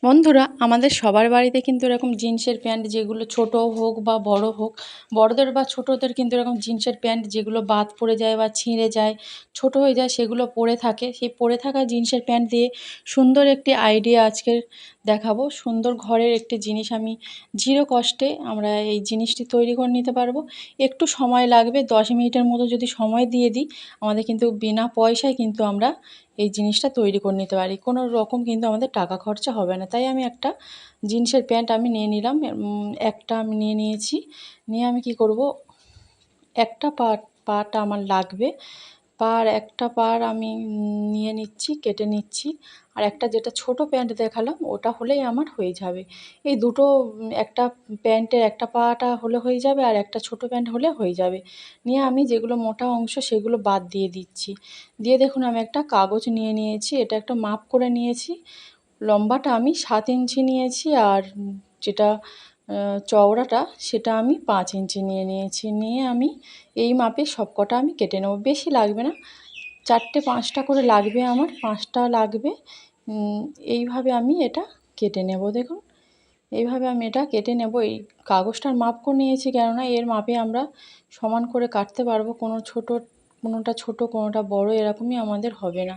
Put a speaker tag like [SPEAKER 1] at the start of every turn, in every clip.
[SPEAKER 1] বন্ধুরা, আমাদের সবার বাড়িতে কিন্তু এরকম জিন্সের প্যান্ট, যেগুলো ছোট হোক বা বড় হোক, বড়দের বা ছোটদের কিন্তু এরকম জিন্সের প্যান্ট যেগুলো বাদ পড়ে যায় বা ছিঁড়ে যায়, ছোট হয়ে যায়, সেগুলো পরে থাকে। সেই পরে থাকা জিন্সের প্যান্ট দিয়ে সুন্দর একটি আইডিয়া আজকে দেখাবো। সুন্দর ঘরের একটি জিনিস আমি জিরো কস্টে আমরা এই জিনিসটি তৈরি করে নিতে পারবো। একটু সময় লাগবে, 10 মিনিটের মতো যদি সময় দিয়ে দিই, আমাদের কিন্তু বিনা পয়সায় কিন্তু আমরা এই জিনিসটা তৈরি করে নিতে পারি। কোনো রকম কিন্তু আমাদের টাকা খরচা হবে না। তাই আমি একটা জিন্সের প্যান্ট আমি নিয়ে নিলাম। একটা আমি নিয়ে নিয়েছি। নিয়ে আমি কি করব, একটা পাটা আমার লাগবে। একটা পাড় আমি নিয়ে নিচ্ছি, কেটে নিচ্ছি। আর একটা যেটা ছোট প্যান্ট দেখালাম, ওটা হলেই আমার হয়ে যাবে। এই দুটো একটা প্যান্টের একটা পাটা হলে হয়ে যাবে, আর একটা ছোট প্যান্ট হলে হয়ে যাবে। নিয়ে আমি যেগুলো মোটা অংশ সেগুলো বাদ দিয়ে দিচ্ছি। দিয়ে দেখুন, আমি একটা কাগজ নিয়ে নিয়েছি। এটা একটা মাপ করে নিয়েছি। লম্বাটা আমি 7 ইঞ্চি নিয়েছি, আর যেটা চওড়াটা সেটা আমি 5 ইঞ্চি নিয়ে নিয়েছি। নিয়ে আমি এই মাপে সবকটা আমি কেটে নেব। বেশি লাগবে না, 4টে 5টা করে লাগবে, আমার 5টা লাগবে। এইভাবে আমি এটা কেটে নেব। দেখুন, এইভাবে আমি এটা কেটে নেব। এই কাগজটার মাপ করে নিয়েছি, কেননা এর মাপে আমরা সমান করে কাটতে পারবো। কোনোটা ছোট কোনোটা বড় এরকমই আমাদের হবে না।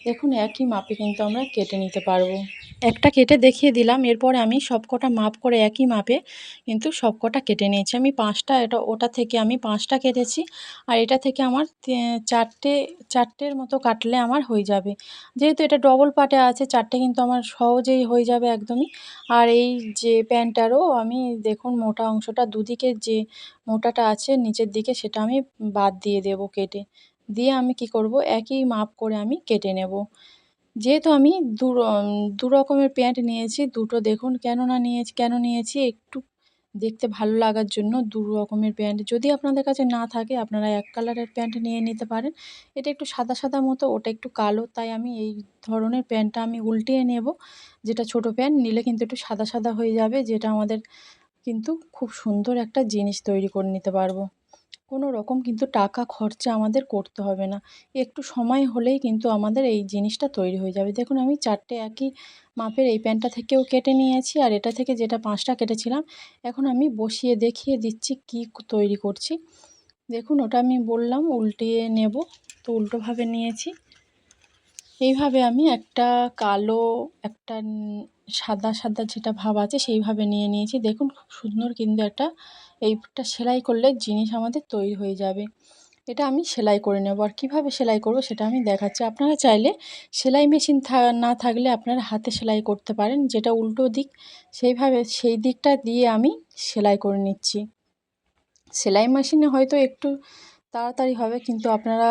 [SPEAKER 1] দেখুন, একই মাপে কিন্তু আমরা কেটে নিতে পারবো। একটা কেটে দেখিয়ে দিলাম। এরপরে আমি সবকটা মাপ করে একই মাপে কিন্তু সবকটা কেটে নিয়েছি। আমি 5টা, ওটা থেকে আমি 5টা কেটেছি। আর এটা থেকে আমার 4টের মতো কাটলে আমার হয়ে যাবে। যেহেতু এটা ডবল পার্টে আছে, 4টে কিন্তু আমার সহজেই হয়ে যাবে একদমই। আর এই যে প্যান্টটারও আমি দেখুন, মোটা অংশটা দুদিকের যে মোটাটা আছে নিচের দিকে, সেটা আমি বাদ দিয়ে দেব কেটে। দিয়ে আমি কি করব, একই মাপ করে আমি কেটে নেব। যেহেতু আমি দু রকমের প্যান্ট নিয়েছি, দুটো দেখুন কেন নিয়েছি, একটু দেখতে ভালো লাগার জন্য। দু রকমের প্যান্ট যদি আপনাদের কাছে না থাকে, আপনারা এক কালারের প্যান্ট নিয়ে নিতে পারেন। এটা একটু সাদা সাদা মতো, ওটা একটু কালো, তাই আমি এই ধরনের প্যান্টটা আমি উল্টিয়ে নেব। যেটা ছোট প্যান্ট নিলে কিন্তু একটু সাদা সাদা হয়ে যাবে, যেটা আমাদের কিন্তু খুব সুন্দর একটা জিনিস তৈরি করে নিতে পারবো। কোনো রকম কিন্তু টাকা খরচা আমাদের করতে হবে না। একটু সময় হলেই কিন্তু আমাদের এই জিনিসটা তৈরি হয়ে যাবে। দেখুন, আমি 4টে একই মাপের এই প্যান্টটা থেকেও কেটে নিয়েছি, আর এটা থেকে যেটা 5টা কেটেছিলাম, এখন আমি বসিয়ে দেখিয়ে দিচ্ছি কি তৈরি করছি। দেখুন, ওটা আমি বললাম উল্টিয়ে নেব, তো উল্টোভাবে নিয়েছি। এইভাবে আমি একটা কালো, একটা সাদা সাদা যেটা ভাব আছে সেইভাবে নিয়ে নিয়েছি। দেখুন, খুব সুন্দর কিন্তু এইটা সেলাই করলে জিনিস আমাদের তৈরি হয়ে যাবে। এটা আমি সেলাই করে নেব। আর কীভাবে সেলাই করব সেটা আমি দেখাচ্ছি। আপনারা চাইলে সেলাই মেশিন না থাকলে আপনারা হাতে সেলাই করতে পারেন, যেটা উল্টো দিক, সেই দিকটা দিয়ে আমি সেলাই করে নিচ্ছি। সেলাই মেশিনে হয়তো একটু তাড়াতাড়ি হবে, কিন্তু আপনারা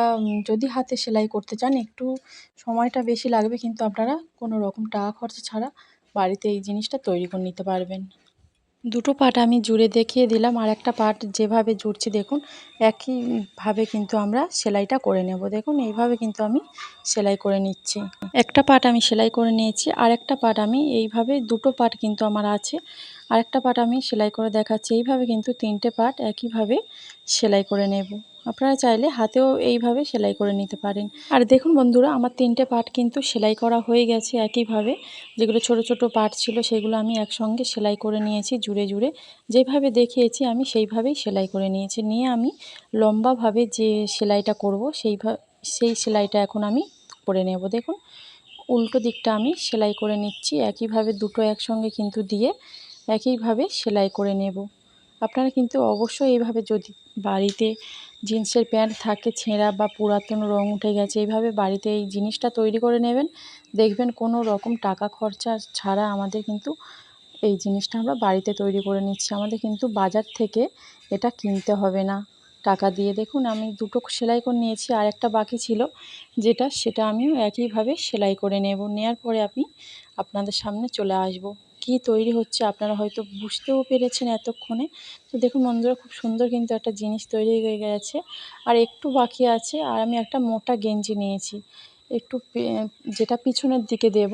[SPEAKER 1] যদি হাতে সেলাই করতে চান, একটু সময়টা বেশি লাগবে, কিন্তু আপনারা কোনো রকম টাকা খরচা ছাড়া বাড়িতে এই জিনিসটা তৈরি করে নিতে পারবেন। দুটো পার্ট আমি জুড়ে দেখিয়ে দিলাম। আর একটা পার্ট যেভাবে জুড়ছি দেখুন, একইভাবে কিন্তু আমরা সেলাইটা করে নেব। দেখুন, এইভাবে কিন্তু আমি সেলাই করে নিচ্ছি। একটা পার্ট আমি সেলাই করে নিয়েছি, আর একটা পার্ট আমি এইভাবে, দুটো পার্ট কিন্তু আমার আছে। আরেকটা পার্ট আমি সেলাই করে দেখাচ্ছি। এইভাবে কিন্তু 3টে পার্ট একইভাবে সেলাই করে নেব। আপনারা চাইলে হাতেও এইভাবে সেলাই করে নিতে পারেন। আর দেখুন বন্ধুরা, আমার 3টে পার্ট কিন্তু সেলাই করা হয়ে গেছে একইভাবে। যেগুলো ছোট ছোট পার্ট ছিল সেগুলো আমি একসঙ্গে সেলাই করে নিয়েছি জুড়ে জুড়ে। যেভাবে দেখিয়েছি আমি সেইভাবেই সেলাই করে নিয়েছি। নিয়ে আমি লম্বাভাবে যে সেলাইটা করব সেই সেলাইটা এখন আমি করে নেব। দেখুন, উল্টো দিকটা আমি সেলাই করে নিচ্ছি। একইভাবে দুটো একসঙ্গে কিন্তু দিয়ে একইভাবে সেলাই করে নেব। আপনারা কিন্তু অবশ্যই এইভাবে, যদি বাড়িতে জিন্সের প্যান্ট থাকে ছেঁড়া বা পুরাতন রং উঠে গেছে, এইভাবে বাড়িতে এই জিনিসটা তৈরি করে নেবেন। দেখবেন কোনো রকম টাকা খরচা ছাড়া আমাদের কিন্তু এই জিনিসটা আমরা বাড়িতে তৈরি করে নিচ্ছি। আমাদের কিন্তু বাজার থেকে এটা কিনতে হবে না টাকা দিয়ে। দেখুন, আমি দুটো সেলাই করে নিয়েছি, আর একটা বাকি ছিল সেটা আমিও একইভাবে সেলাই করে নেব। নেওয়ার পরে আমি আপনাদের সামনে চলে আসব। কি তৈরি হচ্ছে আপনারা হয়তো বুঝতেও পেরেছেন এতক্ষণে। তো দেখুন বন্ধুরা, খুব সুন্দর কিন্তু একটা জিনিস তৈরি হয়ে গেছে। আর একটু বাকি আছে। আর আমি একটা মোটা গেঞ্জি নিয়েছি, একটু যেটা পিছনের দিকে দেব,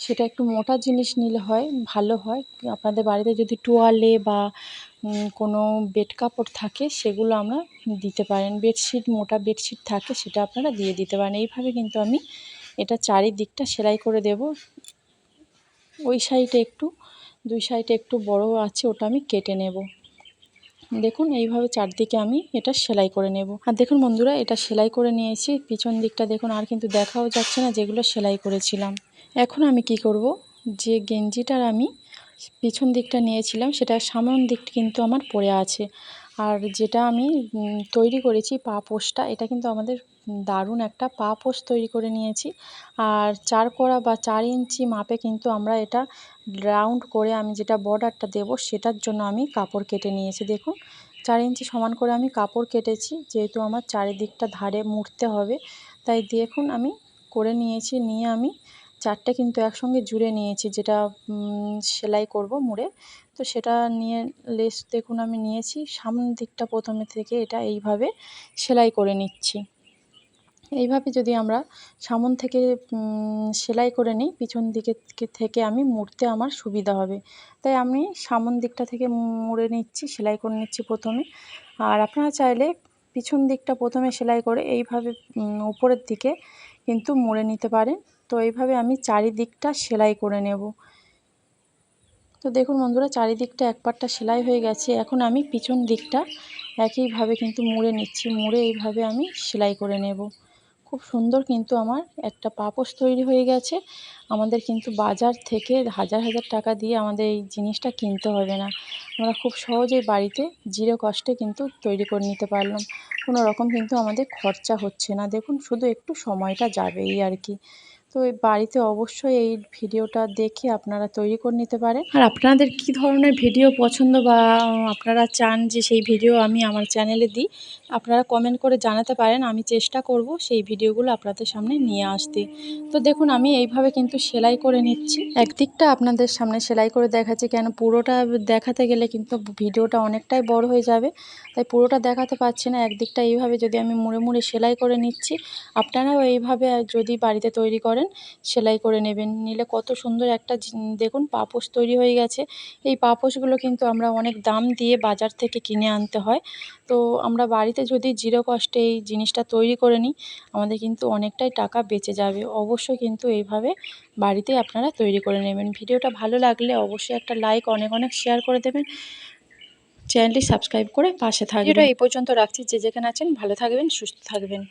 [SPEAKER 1] সেটা একটু মোটা জিনিস নিলে ভালো হয়। আপনাদের বাড়িতে যদি তোয়ালে বা কোনো বেড কাপড় থাকে, সেগুলো আমরা দিতে পারেন। মোটা বেডশিট থাকে, সেটা আপনারা দিয়ে দিতে পারেন। এইভাবে কিন্তু আমি এটা চারিদিকটা সেলাই করে দেব। ওই সাইডে একটু, দুই সাইডে একটু বড় আছে, ওটা আমি কেটে নেব। দেখুন এইভাবে চারদিকে আমি এটা সেলাই করে নেব। আর দেখুন বন্ধুরা, এটা সেলাই করে নিয়েছি। পিছন দিকটা দেখুন আর কিন্তু দেখাও যাচ্ছে না যেগুলো সেলাই করেছিলাম। এখন আমি কি করব, যে গেঞ্জিটার আমি পিছন দিকটা নিয়েছিলাম সেটার সামনের দিকটা কিন্তু আমার পড়ে আছে। আর যেটা আমি তৈরি করেছি পা পোছটা, এটা কিন্তু আমাদের দারুণ একটা পা পোছ তৈরি করে নিয়েছি। আর 4 কোড়া বা 4 ইঞ্চি মাপে কিন্তু আমরা এটা রাউন্ড করে আমি যেটা বর্ডারটা দেব সেটার জন্য আমি কাপড় কেটে নিয়েছি। দেখুন 4 ইঞ্চি সমান করে আমি কাপড় কেটেছি, যেহেতু আমার চারিদিকটা ধারে মুড়তে হবে, তাই দেখুন আমি করে নিয়েছি। নিয়ে আমি 4টে কিন্তু একসঙ্গে জুড়ে নিয়েছি, যেটা সেলাই করব মুড়ে। তো সেটা নিয়ে লেস দেখুন আমি নিয়েছি। সামনের দিকটা প্রথমে থেকে এটা এইভাবে সেলাই করে নিচ্ছি। এইভাবে যদি আমরা সামন থেকে সেলাই করে নিই, পিছন দিকে থেকে আমি মুড়তে আমার সুবিধা হবে। তাই আমি সামন দিকটা থেকে মুড়ে নিচ্ছি, সেলাই করে নিচ্ছি প্রথমে। আর আপনারা চাইলে পিছন দিকটা প্রথমে সেলাই করে এইভাবে উপরের দিকে কিন্তু মুড়ে নিতে পারেন। তো এইভাবে আমি চারিদিকটা সেলাই করে নেব। তো দেখুন বন্ধুরা, চারিদিকটা এক পাটটা সেলাই হয়ে গেছে। এখন আমি পিছন দিকটা একইভাবে কিন্তু মুড়ে নিচ্ছি। মুড়ে এইভাবে আমি সেলাই করে নেব। খুব সুন্দর কিন্তু আমার একটা পাপোশ তৈরি হয়ে গেছে। আমাদের কিন্তু বাজার থেকে হাজার হাজার টাকা দিয়ে আমাদের এই জিনিসটা কিনতে হবে না। আমরা খুব সহজেই বাড়িতে জিরো কস্টে কিন্তু তৈরি করে নিতে পারলাম। কোনো রকম কিন্তু আমাদের খরচা হচ্ছে না। দেখুন শুধু একটু সময়টা যাবে এই আর কি। তো এই বাড়িতে অবশ্যই এই ভিডিওটা দেখে আপনারা তৈরি করে নিতে পারেন। আর আপনাদের কী ধরনের ভিডিও পছন্দ বা আপনারা চান যে সেই ভিডিও আমি আমার চ্যানেলে দিই, আপনারা কমেন্ট করে জানাতে পারেন। আমি চেষ্টা করব সেই ভিডিওগুলো আপনাদের সামনে নিয়ে আসতে। তো দেখুন আমি এইভাবে কিন্তু সেলাই করে নিচ্ছি। একদিকটা আপনাদের সামনে সেলাই করে দেখাচ্ছি, কেন পুরোটা দেখাতে গেলে কিন্তু ভিডিওটা অনেকটাই বড় হয়ে যাবে, তাই পুরোটা দেখাতে পারছি না। একদিকটা এইভাবে যদি আমি মুড়ে মুড়ে সেলাই করে নিচ্ছি, আপনারাও এইভাবে যদি বাড়িতে তৈরি করেন সেলাই করে নেবেন। নিলে কত সুন্দর একটা দেখুন পাপোশ তৈরি হয়ে গেছে। এই পাপোশগুলো কিন্তু আমরা অনেক দাম দিয়ে বাজার থেকে কিনে আনতে হয়। তো আমরা বাড়িতে যদি জিরো কস্টে এই জিনিসটা তৈরি করে নিই, আমাদের কিন্তু অনেকটাই টাকা বেঁচে যাবে। অবশ্যই কিন্তু এইভাবে বাড়িতে আপনারা তৈরি করে নেবেন। ভিডিওটা ভালো লাগলে অবশ্যই একটা লাইক, অনেক অনেক শেয়ার করে দেবেন। চ্যানেলটি সাবস্ক্রাইব করে পাশে থাকবেন। ভিডিওটা এই পর্যন্ত রাখছি। যে যেখানে আছেন ভালো থাকবেন, সুস্থ থাকবেন।